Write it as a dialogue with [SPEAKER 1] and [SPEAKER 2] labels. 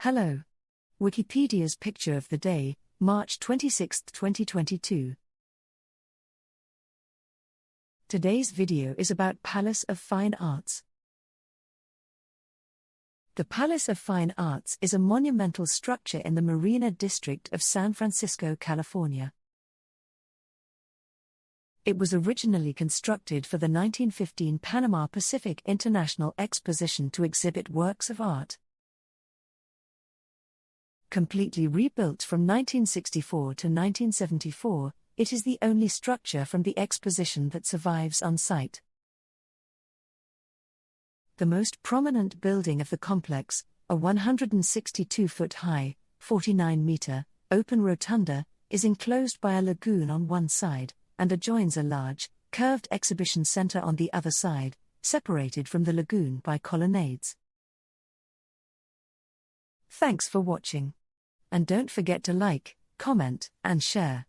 [SPEAKER 1] Hello. Wikipedia's picture of the day, March 26, 2022. Today's video is about Palace of Fine Arts. The Palace of Fine Arts is a monumental structure in the Marina district of San Francisco, California. It was originally constructed for the 1915 Panama Pacific International Exposition to exhibit works of art. Completely rebuilt from 1964 to 1974, it is the only structure from the exposition that survives on site. The most prominent building of the complex, a 162-foot-high, 49-meter, open rotunda, is enclosed by a lagoon on one side, and adjoins a large, curved exhibition center on the other side, separated from the lagoon by colonnades. Thanks for watching. And don't forget to like, comment, and share.